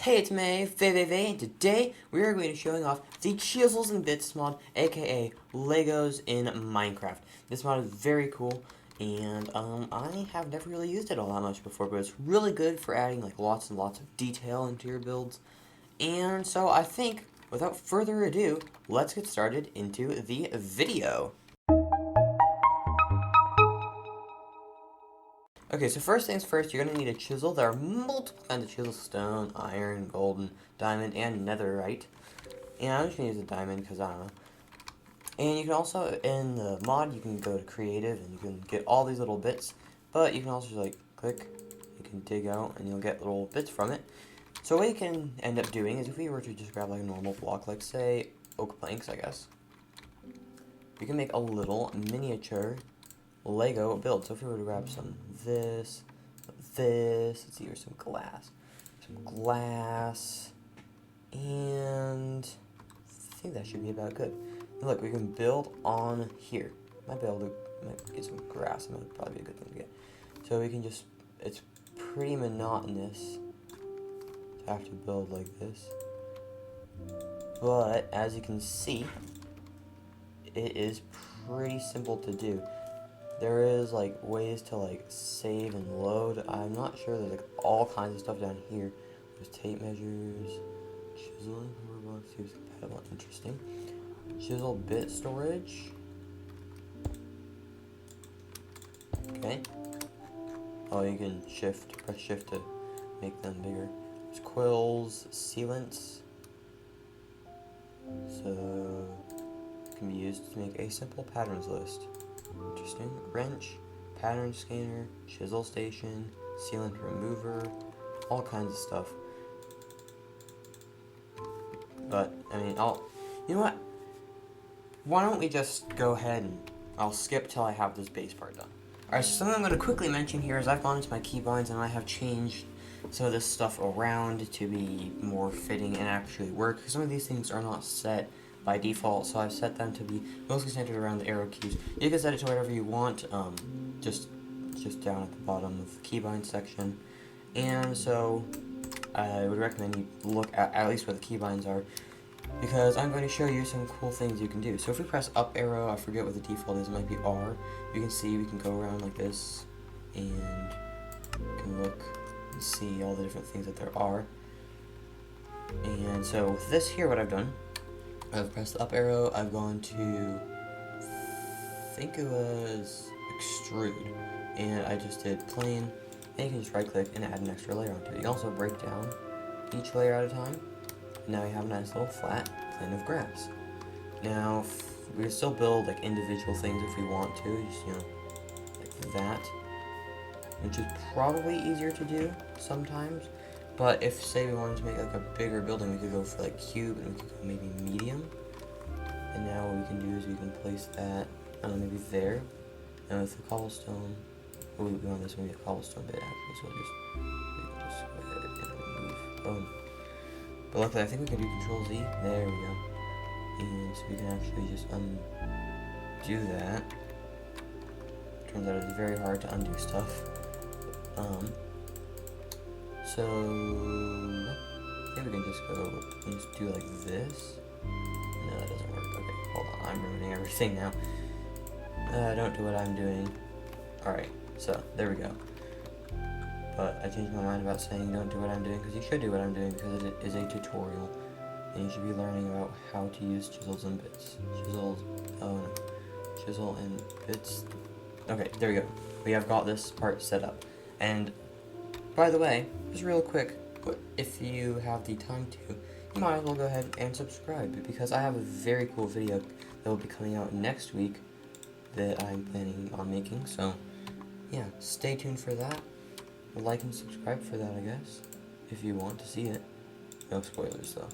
Hey, it's May, and today we are going to be showing off the Chisels and Bits mod, aka Legos in Minecraft. This mod is very cool, and I have never really used it all that much before, but it's really good for adding like lots and lots of detail into your builds. And so I think, without further ado, let's get started into the video. Okay, so first things first, you're going to need a chisel. There are multiple kinds of chisels: stone, iron, golden, diamond, and netherite. And I'm just going to use a diamond because I don't know. And you can also, in the mod, you can go to creative and you can get all these little bits. But you can also just like click, you can dig out and you'll get little bits from it. So what you can end up doing is if we were to just grab like a normal block, like say oak planks, I guess. We can make a little miniature Lego build. So if we were to grab some of this, let's see, here's some glass, and I think that should be about good. And look, we can build on here. Might get some grass. That might probably be a good thing to get. So we can just, it's pretty monotonous to have to build like this. But as you can see, it is pretty simple to do. There is like ways to like save and load. I'm not sure. There's like all kinds of stuff down here. There's tape measures, chiseling, use compatible, interesting. Chisel bit storage. Okay. Oh, you can press shift to make them bigger. There's quills, sealants. So it can be used to make a simple patterns list. Interesting. Wrench, pattern scanner, chisel station, sealant remover, all kinds of stuff. But, I mean, you know what? Why don't we just go ahead and I'll skip till I have this base part done. Alright, so something I'm going to quickly mention here is I've gone into my keybinds and I have changed some of this stuff around to be more fitting and actually work. Some of these things are not set by default, so I've set them to be mostly centered around the arrow keys. You can set it to whatever you want, just down at the bottom of the keybind section. And so I would recommend you look at least where the keybinds are, because I'm going to show you some cool things you can do. So if we press up arrow, I forget what the default is, it might be R. You can see we can go around like this, and you can look and see all the different things that there are. And so with this here, what I've done, I've pressed the up arrow, I've gone to, I think it was extrude, and I just did plain, and you can just right click and add an extra layer onto it. You can also break down each layer at a time, and now you have a nice little flat plane of grass. Now, we can still build like individual things if we want to, just, you know, like that, which is probably easier to do sometimes. But if, say, we wanted to make like a bigger building, we could go for like cube, and we could go maybe medium. And now what we can do is we can place that, I don't know, maybe there. And with the cobblestone, oh, we want this one to be a cobblestone bit actually, so we can just go ahead and remove, boom. But luckily, I think we can do Control Z. There we go. And so we can actually just undo that. Turns out it's very hard to undo stuff. So I think we can just go and just do like this. No, that doesn't work. Okay, hold on. I'm ruining everything now. Don't do what I'm doing. Alright, so there we go. But I changed my mind about saying don't do what I'm doing, because you should do what I'm doing, because it is a tutorial. And you should be learning about how to use chisels and bits. Chisels, oh no. Chisel and bits. Okay, there we go. We have got this part set up. And by the way, just real quick, if you have the time to, you might as well go ahead and subscribe, because I have a very cool video that will be coming out next week that I'm planning on making. So yeah, stay tuned for that. Like and subscribe for that, I guess, if you want to see it. No spoilers though.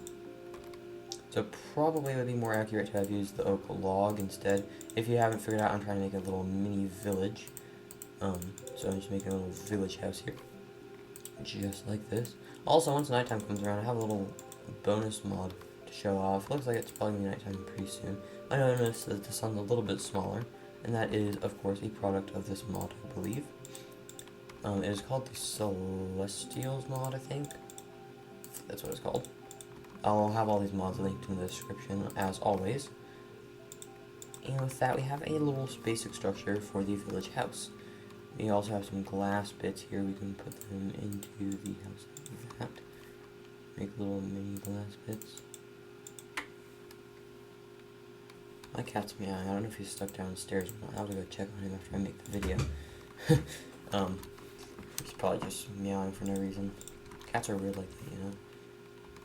So probably it would be more accurate to have used the oak log instead. If you haven't figured out, I'm trying to make a little mini village. So I'm just making a little village house here, just like this. Also, once nighttime comes around, I have a little bonus mod to show off. Looks like it's probably gonna be nighttime pretty soon. I noticed that the sun's a little bit smaller, and that is, of course, a product of this mod, I believe. It is called the Celestials mod, I think. That's what it's called. I'll have all these mods linked in the description, as always. And with that, we have a little basic structure for the village house. We also have some glass bits here. We can put them into the house like that. Make little mini glass bits. My cat's meowing. I don't know if he's stuck downstairs or not. I'll have to go check on him after I make the video. He's probably just meowing for no reason. Cats are weird like that, you know?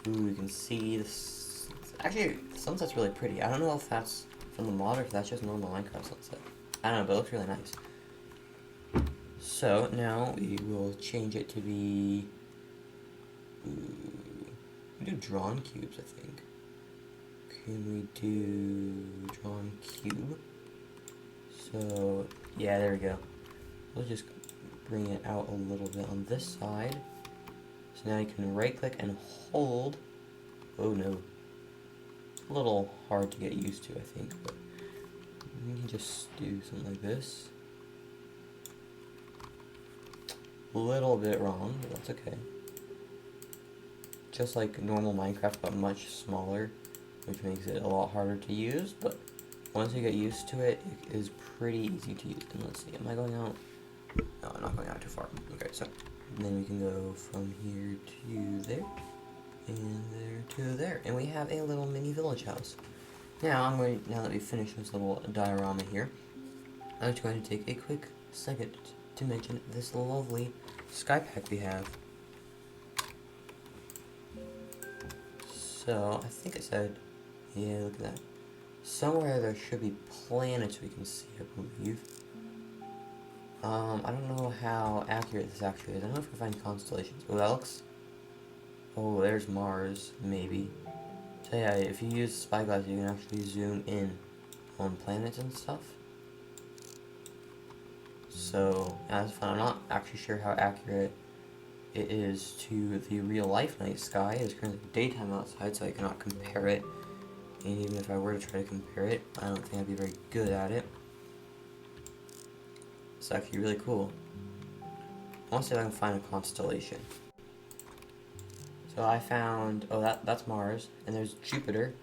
Ooh, you can see this. Actually, the sunset's really pretty. I don't know if that's from the mod or if that's just normal Minecraft sunset. I don't know, but it looks really nice. So, now we will change it to be... we do drawn cubes, I think. Can we do drawn cube? So, yeah, there we go. We'll just bring it out a little bit on this side. So now you can right click and hold. Oh no. A little hard to get used to, I think, but we can just do something like this. A little bit wrong, but that's okay. Just like normal Minecraft, but much smaller, which makes it a lot harder to use, but once you get used to it, it is pretty easy to use. And let's see, am I going out? No, I'm not going out too far. Okay, so then we can go from here to there, and there to there, and we have a little mini village house. Now, now that we've finished this little diorama here, I'm just going to take a quick second to mention this lovely sky pack we have. So, I think it said, yeah, look at that. Somewhere there should be planets we can see, I believe. I don't know how accurate this actually is. I don't know if we can find constellations. Oh, that looks... oh, there's Mars, maybe. So yeah, if you use spyglass, you can actually zoom in on planets and stuff. So, yeah, that's fun. I'm not actually sure how accurate it is to the real life night sky. It's currently daytime outside, so I cannot compare it. And even if I were to try to compare it, I don't think I'd be very good at it. It's actually really cool. I want to see if I can find a constellation. So I found, oh, that's Mars, and there's Jupiter.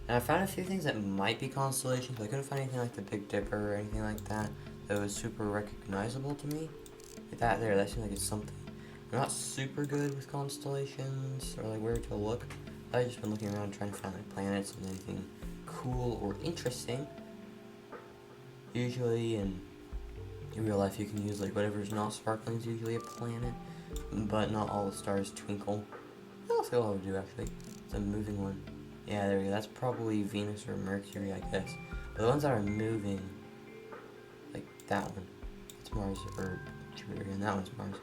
And I found a few things that might be constellations, but I couldn't find anything like the Big Dipper or anything like that that was super recognizable to me. Like that there, that seems like it's something. I'm not super good with constellations, or like where to look. I've just been looking around trying to find like planets and anything cool or interesting. Usually in real life you can use like whatever's not sparkling is usually a planet, but not all the stars twinkle. What else do I have to do actually? It's a moving one. Yeah, there we go. That's probably Venus or Mercury, I guess. But the ones that are moving, like that one, it's Mars or Jupiter, and that one's Mars.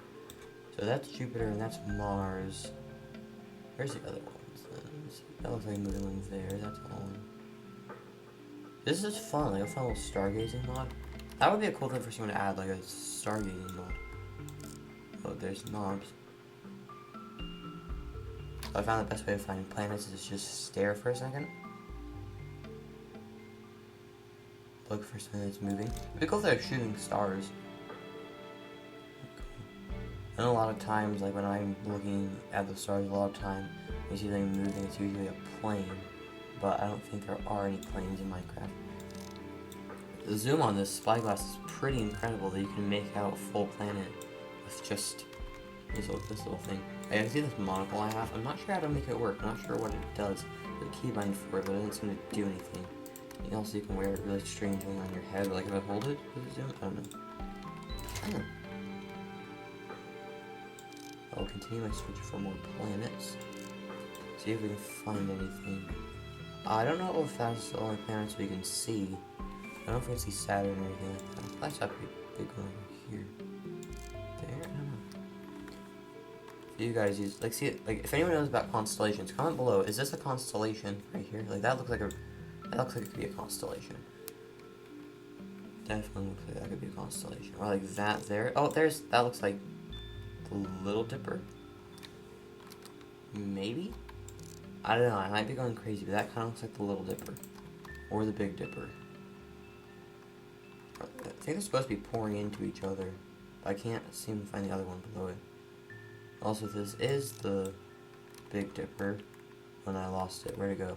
So that's Jupiter and that's Mars. Where's the other ones then? That looks like a moving one there. That's all one. This is fun, like a fun little stargazing mod. That would be a cool thing for someone to add, like a stargazing mod. Oh, there's knobs. So I found the best way of finding planets is just stare for a second. Look for something that's moving. It'd be cool if they're shooting stars. I know a lot of times, like when I'm looking at the stars, a lot of time, when you see them moving, it's usually a plane. But I don't think there are any planes in Minecraft. The zoom on this spyglass is pretty incredible that you can make out a full planet with just this little thing. I can see this monocle I have. I'm not sure how to make it work. I'm not sure what it does. There's a keybind for it, but it doesn't seem to do anything. And also you can wear it really strangely on your head, like if I hold it, does it zoom? I don't know. I don't know. I'll continue my search for more planets. See if we can find anything. I don't know if that's the only planets we can see. I don't know if we can see Saturn or anything like that. That's a pretty big one over here. There? I don't know. Do you guys use, like, see it, like, if anyone knows about constellations, comment below. Is this a constellation right here? Like, that looks like it could be a constellation. Definitely looks like that could be a constellation. Or like that there. Oh, that looks like the Little Dipper. Maybe? I don't know, I might be going crazy, but that kind of looks like the Little Dipper. Or the Big Dipper. I think they're supposed to be pouring into each other, but I can't seem to find the other one below it. Also, this is the Big Dipper when I lost it. Where'd it go?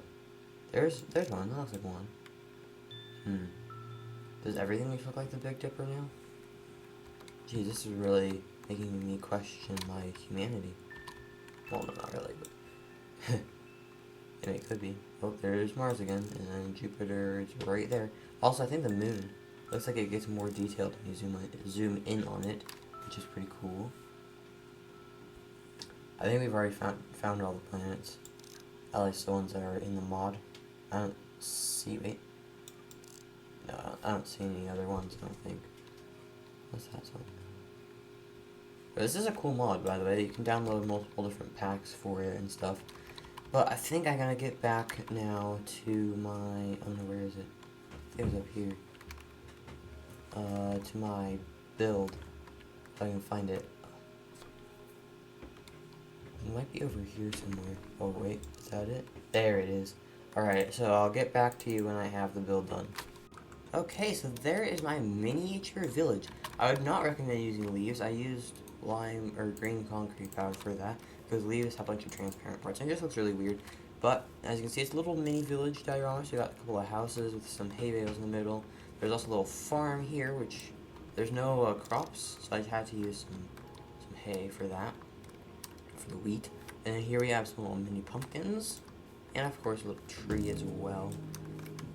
There's one. That looks like one. Does everything look like the Big Dipper now? Gee, this is really making me question my humanity. Well, no, not really, but yeah, it could be. Oh, there's Mars again, and then Jupiter is right there. Also, I think the moon looks like it gets more detailed when you zoom in on it, which is pretty cool. I think we've already found all the planets, at least the ones that are in the mod. I don't see. Wait, no, I don't see any other ones. I don't think. What's that song? But this is a cool mod, by the way. You can download multiple different packs for it and stuff. But I think I'm gonna get back now to my. I don't know, where is it? I think it was up here. To my build. If I can find it. It might be over here somewhere. Oh wait, is that it? There it is. Alright, so I'll get back to you when I have the build done. Okay, so there is my miniature village. I would not recommend using leaves. I used lime or green concrete powder for that, because leaves have a bunch of transparent parts, and it just looks really weird. But as you can see, it's a little mini village diorama. So you got a couple of houses with some hay bales in the middle. There's also a little farm here, which there's no crops, so I had to use some hay for that, for the wheat. And then here we have some little mini pumpkins, and of course a little tree as well.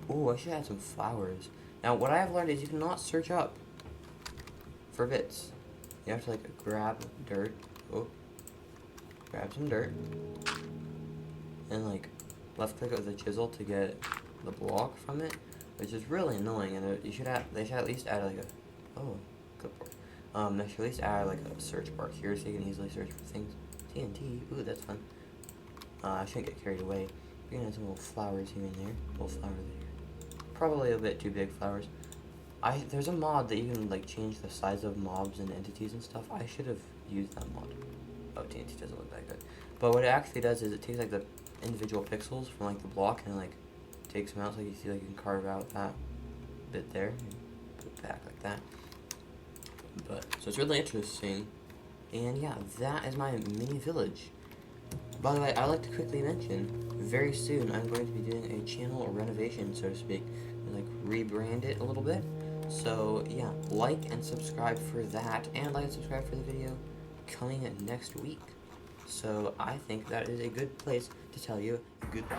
Oh, I should add some flowers. Now what I have learned is you cannot search up for bits. You have to like grab dirt. Oh, grab some dirt, and like left click with the chisel to get the block from it, which is really annoying. And they should at least add like a clipboard. They should at least add like a search bar here so you can easily search for things. TNT. Ooh, that's fun. I shouldn't get carried away. We're gonna have some little flowers here and there. Little flower there. Probably a bit too big flowers. There's a mod that you can like change the size of mobs and entities and stuff. I should have used that mod. Oh, TNT doesn't look that good. But what it actually does is it takes like the individual pixels from like the block and like takes them out, so you see like you can carve out that bit there and put it back like that. But so it's really interesting. And yeah, that is my mini village. By the way, I'd like to quickly mention, very soon I'm going to be doing a channel renovation, so to speak, and like rebrand it a little bit. So yeah, like and subscribe for that, and like and subscribe for the video coming next week. So I think that is a good place to tell you goodbye.